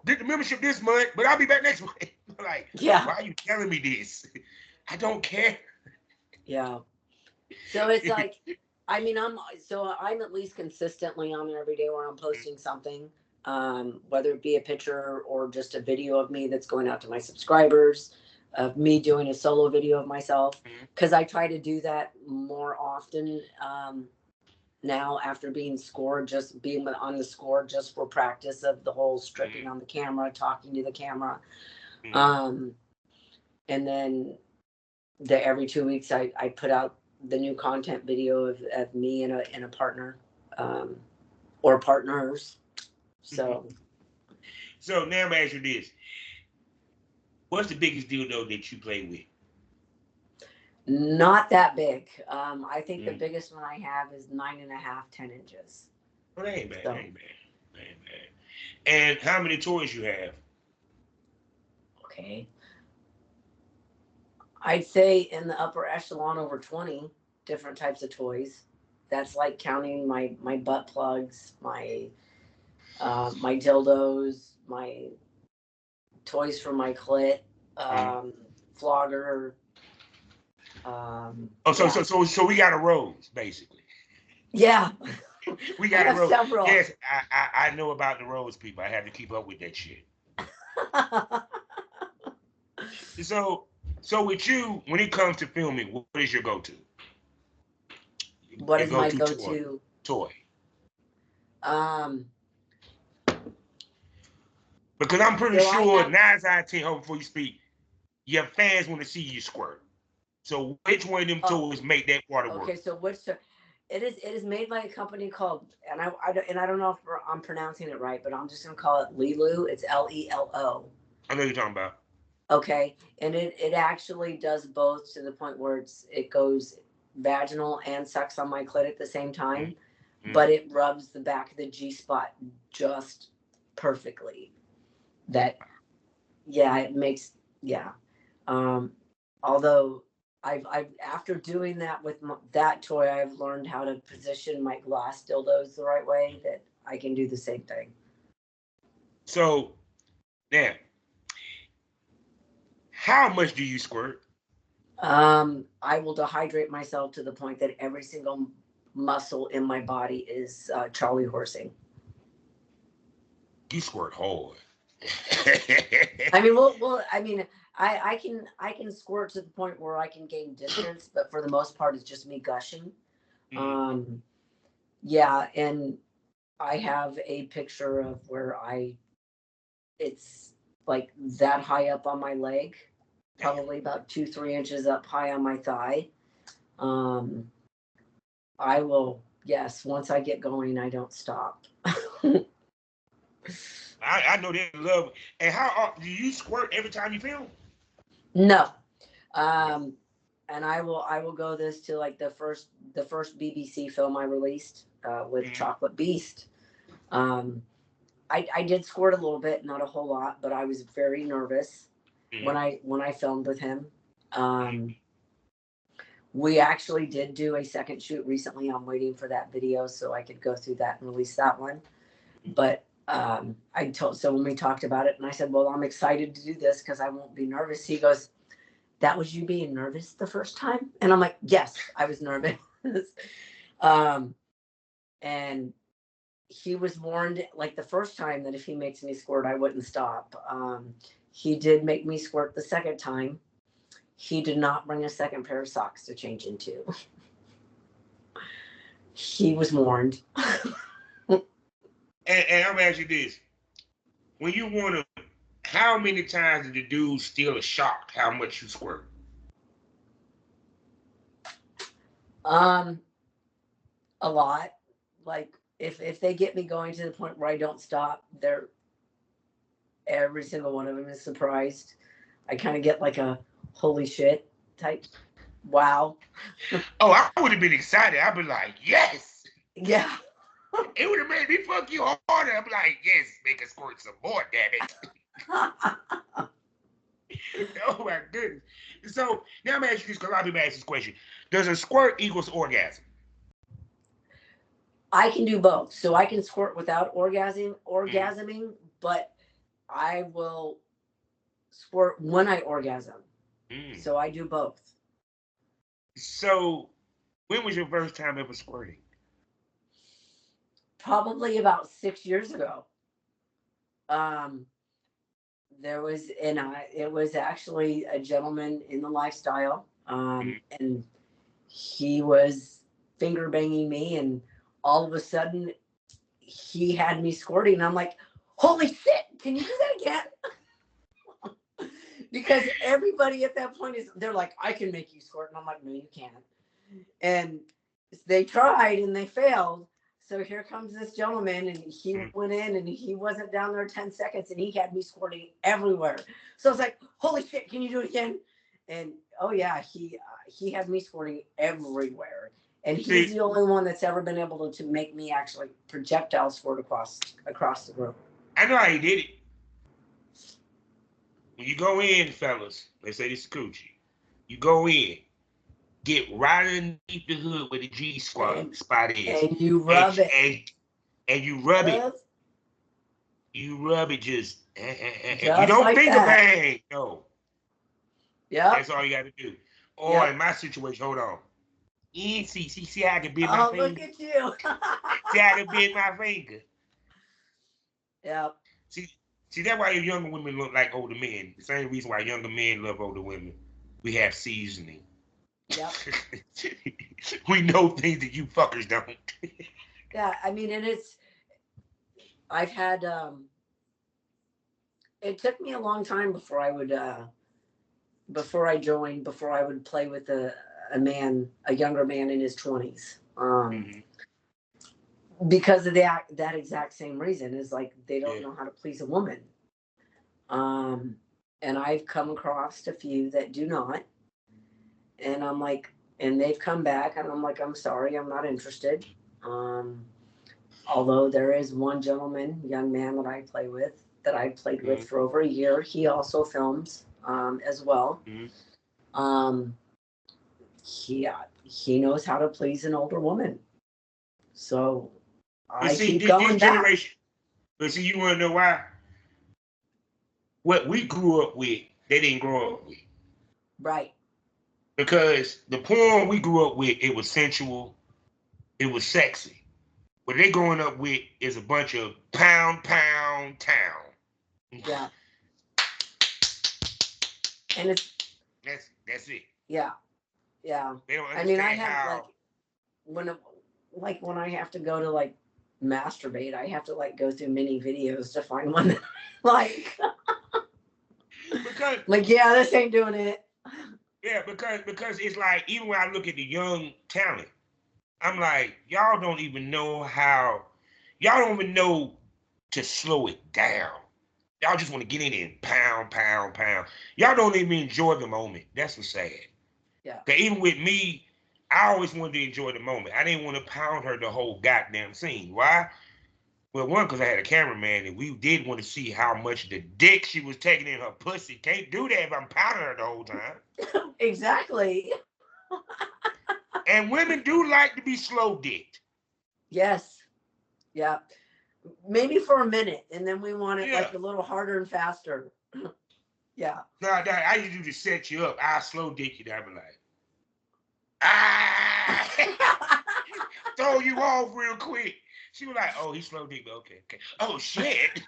get the membership this month, but I'll be back next month. Like, why are you telling me this? I don't care. Yeah. So it's like, I mean, I'm at least consistently on there every day where I'm posting something, whether it be a picture or just a video of me that's going out to my subscribers, of me doing a solo video of myself, because I try to do that more often now, after being scored, just being on the score just for practice of the whole stripping on the camera, talking to the camera. And then every 2 weeks I put out the new content video of me and a partner, or partners. So now I'm gonna ask you this. What's the biggest dildo that you play with? Not that big. I think the biggest one I have is 9.5, 10 inches. Well, that ain't bad. So, ain't bad. And how many toys you have? Okay. I'd say in the upper echelon, over 20 different types of toys. That's like counting my butt plugs, my dildos, my toys for my clit, flogger. So we got a rose, basically. Yeah. We got a rose. Several. Yes, I know about the rose, people. I have to keep up with that shit. So with you, when it comes to filming, what is your go-to? What is my go-to toy? Because I'm pretty sure 9 out of 10, before you speak, your fans want to see you squirt. So which one of them toys make that water work? Okay, so it is made by a company called, and I don't know if I'm pronouncing it right, but I'm just gonna call it Lelo. It's Lelo. I know you're talking about. Okay, and it actually does both, to the point where it goes vaginal and sucks on my clit at the same time, but it rubs the back of the G spot just perfectly. It makes although I've after doing that with that toy, I've learned how to position my glass dildos the right way that I can do the same thing. So now, how much do you squirt? I will dehydrate myself to the point that every single muscle in my body is Charlie horsing. You squirt hard. I mean, I can squirt to the point where I can gain distance, but for the most part, it's just me gushing. And I have a picture of where it's like that high up on my leg, probably about 2-3 inches up high on my thigh. I will, once I get going, I don't stop. I know they love. And how do you squirt every time you film? No. And I will go this to like the first BBC film I released with Chocolate Beast. I did squirt a little bit, not a whole lot, but I was very nervous when I filmed with him. We actually did do a second shoot recently. I'm waiting for that video so I could go through that and release that one. But so when we talked about it, and I said, well, I'm excited to do this because I won't be nervous. He goes, that was you being nervous the first time? And I'm like, yes, I was nervous. And he was warned, like the first time, that if he makes me squirt, I wouldn't stop. He did make me squirt the second time. He did not bring a second pair of socks to change into. He was warned. And I'm asking you this: when you want to, how many times did the dude still shocked how much you squirt? Um, a lot. Like if they get me going to the point where I don't stop, they're every single one of them is surprised. I kind of get like a holy shit type. Wow. Oh, I would have been excited. I'd be like, yes. Yeah. It would have made me fuck you harder. I'm like, yes, make us squirt some more, damn it. Oh my goodness. So now I'm asking you this because a lot of people ask this question. Does a squirt equals orgasm? I can do both. So I can squirt without Mm. orgasming, but I will squirt when I orgasm. Mm. So I do both. So when was your first time ever squirting? Probably about 6 years ago. Um, there was, and it was actually a gentleman in the lifestyle, Mm. and he was finger banging me, and all of a sudden he had me squirting. And I'm like, holy shit, can you do that again? Because everybody at that point they're like, I can make you squirt. And I'm like, no, you can't. And they tried and they failed. So here comes this gentleman, and he Mm. went in and he wasn't down there 10 seconds and he had me squirting everywhere. So I was like, holy shit, can you do it again? And oh yeah, he had me squirting everywhere. And he's See, the only one that's ever been able to make me actually projectile squirt across the room. I know how he did it. When you go in, fellas, let's say this is coochie. You go in, get right underneath the hood where the G squad And spot is, and you and rub it. and and you rub it. Just, You rub it just. You just don't like finger that. bang. No, Yep. that's all you got to do. Or in Yep. my situation, hold on. See how I can bend my Oh, look finger. at you. See how I can bend my finger. Yep. See, see that's why younger women look like older men. The same reason why younger men love older women. We have seasoning. Yep. We know things that you fuckers don't. Yeah. I mean, and I've had, it took me a long time before I would play with a younger man in his 20s. Mm-hmm. Because of that exact same reason is like, they don't Yeah. know how to please a woman. Um, and I've come across a few that do not. And I'm like, and they've come back and I'm like, I'm sorry, I'm not interested. Um, Although there is one gentleman, young man that I played with Mm-hmm. for over a year. He also films as well. Mm-hmm. Um, he knows how to please an older woman. So But I see, keep this going back. generation. But see, you want to know why? What we grew up with, they didn't grow up with. Right. Because the porn we grew up with, it was sensual, it was sexy. What they growing up with is a bunch of pound, pound, town. Yeah. And it's That's it. yeah, yeah. They don't I mean, I understand have like how. when when I have to go to like masturbate, I have to like go through many videos to find one that I like. Because Like, yeah, this ain't doing it. yeah, because it's like even when I look at the young talent, I'm like, y'all don't even know how. Y'all don't even know to slow it down. Y'all just want to get in there and pound, pound, pound. Y'all don't even enjoy the moment. That's what's sad. Yeah. Cause even with me, I always wanted to enjoy the moment. I didn't want to pound her the whole goddamn scene. Why? Well, one, because I had a cameraman and we did want to see how much the dick she was taking in her pussy. Can't do that if I'm pounding her the whole time. Exactly. And women do like to be slow dicked. Yes. Yeah. Maybe for a minute, and then we want it Yeah. like a little harder and faster. Yeah. Now, I used to do to set you up. I slow dick you. I'd be like, ah. throw you off real quick. She was like, oh, he slow dick. Okay. Oh, shit.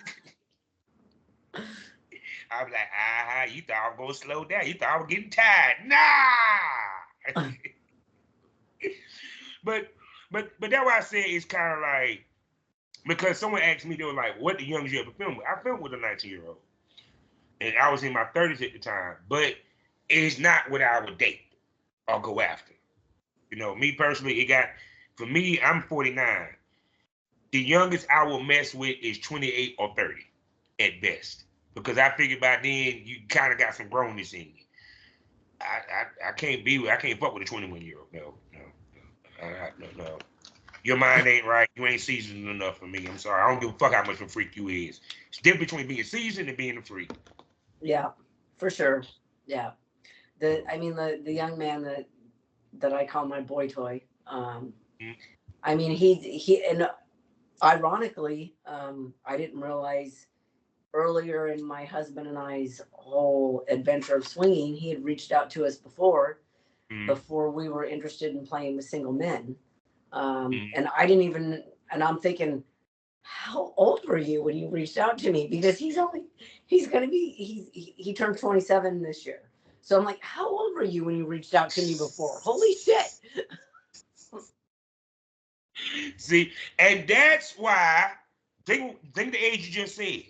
I was like, you thought I was going to slow down. You thought I was getting tired. Nah. but that's why I said it's kind of like, because someone asked me, they were like, what the youngest you ever filmed with? I filmed with a 19-year-old. And I was in my 30s at the time. But it's not what I would date or go after. You know, me personally, for me, I'm 49. The youngest I will mess with is 28 or 30 at best. Because I figured by then, you kind of got some grownness in you. I can't fuck with a 21-year-old. No. Your mind ain't right. You ain't seasoned enough for me. I'm sorry. I don't give a fuck how much of a freak you is. It's different between being seasoned and being a freak. Yeah, for sure. Yeah. The young man that I call my boy toy. Mm. I mean, he and ironically, I didn't realize earlier in my husband and I's whole adventure of swinging, he had reached out to us before we were interested in playing with single men. And I didn't even, and I'm thinking, how old were you when you reached out to me? Because he turned 27 this year. So I'm like, how old were you when you reached out to me before? Holy shit. See, and that's why, think the age you just said.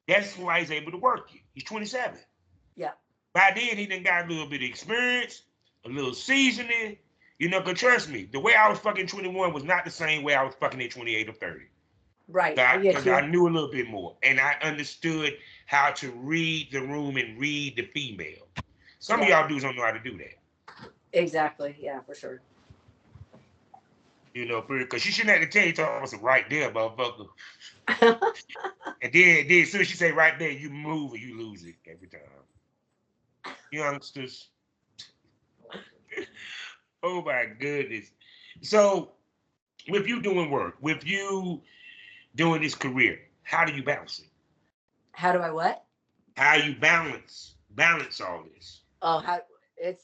That's why he's able to work you. He's 27. Yeah. By then, he done got a little bit of experience, a little seasoning. You know, because trust me, the way I was fucking 21 was not the same way I was fucking at 28 or 30. Right. Because I knew a little bit more. And I understood how to read the room and read the female. Some of y'all dudes don't know how to do that. Exactly. Yeah, for sure. You know, because she shouldn't have to tell you, talking about right there, motherfucker. and then as soon as she say right there, you move or you lose it every time. Youngsters. Oh my goodness. So, with you doing work, with you doing this career, how do you balance it? How do I what? How you balance all this? Oh, how it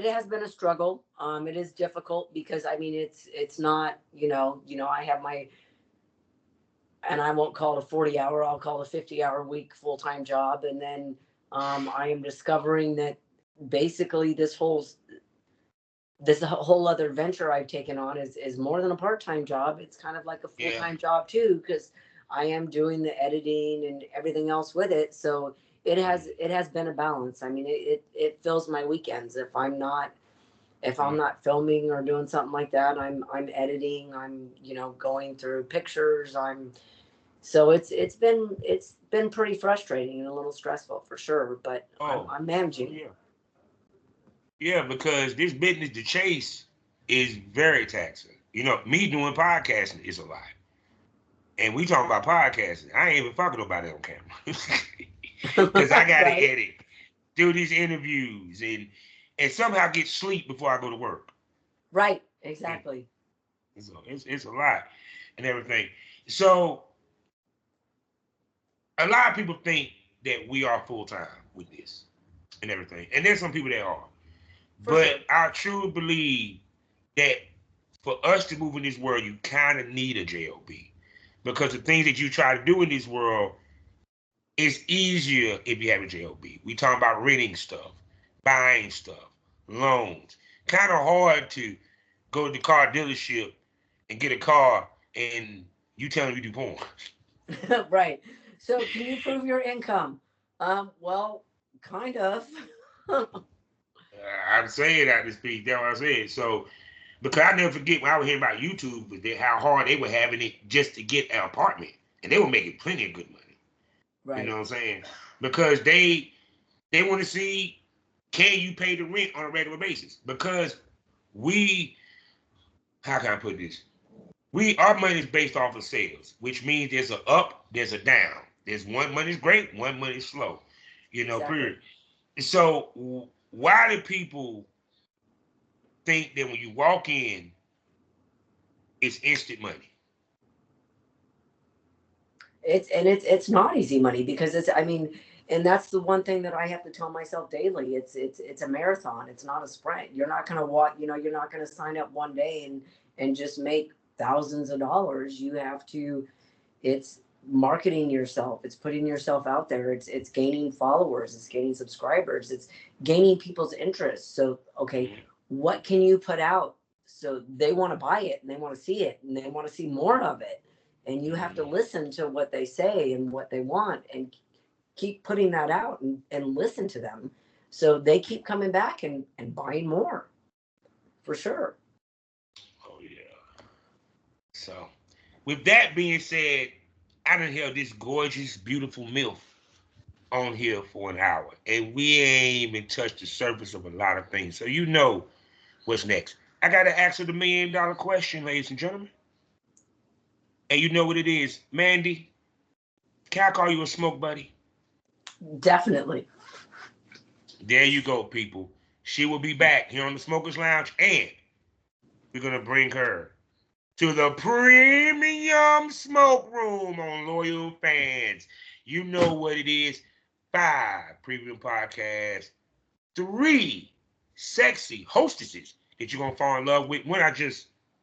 has been a struggle. It is difficult because I mean it's not I have my, and I won't call it a 40-hour, I'll call it a 50-hour week full-time job, and then I am discovering that basically this whole other venture I've taken on is more than a part-time job. It's kind of like a full-time job too, because I am doing the editing and everything else with it. So it has been a balance. I mean, it fills my weekends. If I'm not filming or doing something like that, I'm editing. I'm going through pictures. So it's been pretty frustrating and a little stressful for sure. But I'm managing. Yeah. Yeah, because this business to chase is very taxing. You know, me doing podcasting is a lot. And we talking about podcasting. I ain't even fucking nobody on camera. Because I got to edit, do these interviews, and somehow get sleep before I go to work. Right, exactly. So it's a lot and everything. So a lot of people think that we are full-time with this and everything. And there's some people that are. But I truly believe that for us to move in this world, you kind of need a job, because the things that you try to do in this world is easier if you have a job. We talking about renting stuff, buying stuff, loans. Kind of hard to go to the car dealership and get a car and you tell them you do porn. Right. So can you prove your income? Well, kind of. I'm saying that to speak. That's what I said. So, because I never forget when I was hearing about YouTube, how hard they were having it just to get an apartment, and they were making plenty of good money. Right. You know what I'm saying? Because they want to see, can you pay the rent on a regular basis? Because how can I put this? Our money is based off of sales, which means there's an up, there's a down. There's one money's great, one money's slow. Period. So why do people think that when you walk in, it's instant money? It's not easy money because And that's the one thing that I have to tell myself daily. It's a marathon. It's not a sprint. You're not going to you're not going to sign up one day and just make thousands of dollars. You have to, it's marketing yourself. It's putting yourself out there. It's gaining followers. It's gaining subscribers. It's gaining people's interest. So, okay, what can you put out so they want to buy it and they want to see it and they want to see more of it? And you have to listen to what they say and what they want and keep putting that out and listen to them so they keep coming back and buying more, for sure. Oh yeah. So with that being said, I done held this gorgeous, beautiful MILF on here for an hour. And we ain't even touched the surface of a lot of things. So you know what's next. I gotta answer the $1 million question, ladies and gentlemen. And you know what it is. Mandy, can I call you a smoke buddy? Definitely. There you go, people. She will be back here on the Smokers Lounge, and we're gonna bring her to the premium smoke room on Loyal Fans. You know what it is. 5 premium podcasts, 3 sexy hostesses that you're gonna fall in love with.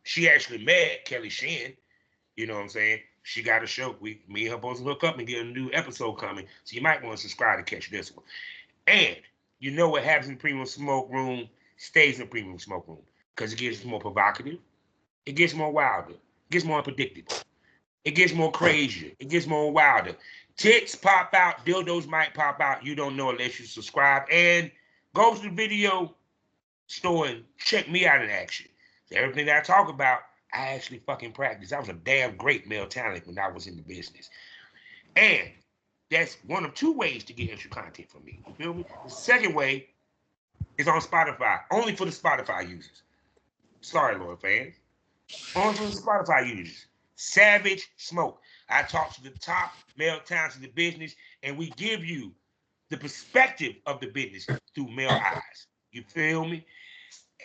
She actually met Kelly Shin. You know what I'm saying? She got a show. Me and her supposed to hook up and get a new episode coming. So you might want to subscribe to catch this one. And you know what happens in the premium smoke room stays in the premium smoke room because it gets more provocative. It gets more wilder. It gets more unpredictable. It gets more crazier. It gets more wilder. Tits pop out. Dildos might pop out. You don't know unless you subscribe. And go to the video store and check me out in action. So everything that I talk about, I actually fucking practice. I was a damn great male talent when I was in the business. And that's one of 2 ways to get extra content from me. You feel me? The second way is on Spotify. Only for the Spotify users. Sorry, Lord fans. Only for the Spotify users. Savage Smoke. I talk to the top male talents in the business, and we give you the perspective of the business through male eyes. You feel me?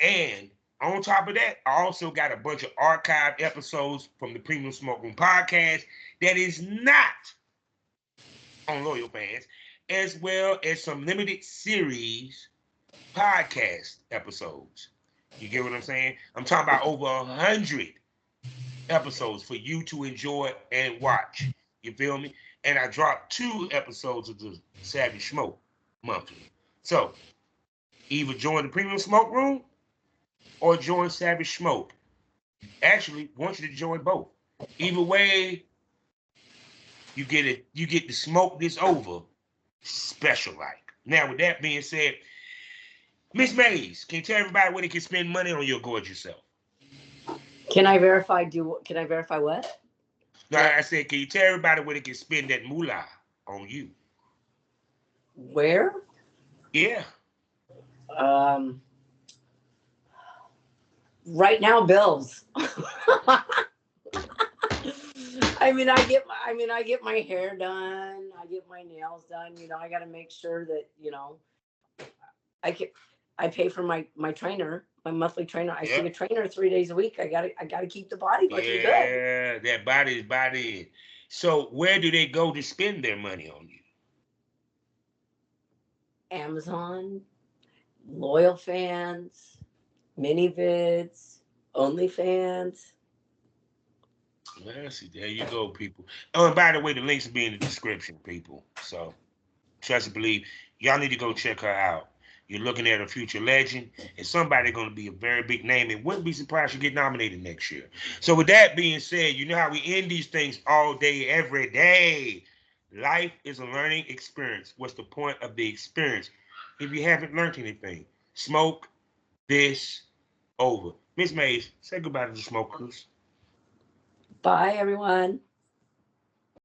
And on top of that, I also got a bunch of archived episodes from the Premium Smoke Room podcast that is not on Loyal Fans, as well as some limited series podcast episodes. You get what I'm saying? I'm talking about over 100 episodes for you to enjoy and watch. You feel me? And I dropped 2 episodes of the Savage Smoke monthly. So either join the Premium Smoke Room or join Savage Smoke. Actually, I want you to join both. Either way, you get to smoke this over special like. Now, with that being said, Miss Mays, can you tell everybody where they can spend money on your gorgeous self? Can I verify what? No, I said, can you tell everybody where they can spend that moolah on you? Where? Yeah. Right now, bills. I get my hair done. I get my nails done. I got to make sure that I pay for my trainer, my monthly trainer. I see a trainer 3 days a week. I gotta keep the body looking good. Yeah, that body is body. So where do they go to spend their money on you? Amazon, Loyal Fans, MiniVids, OnlyFans. Well, see, there you go, people. Oh, and by the way, the links will be in the description, people. So trust and believe, y'all need to go check her out. You're looking at a future legend, and somebody going to be a very big name, and wouldn't be surprised you get nominated next year. So with that being said, you know how we end these things all day, every day. Life is a learning experience. What's the point of the experience if you haven't learned anything? Smoke this over. Miss Mays, say goodbye to the smokers. Bye, everyone.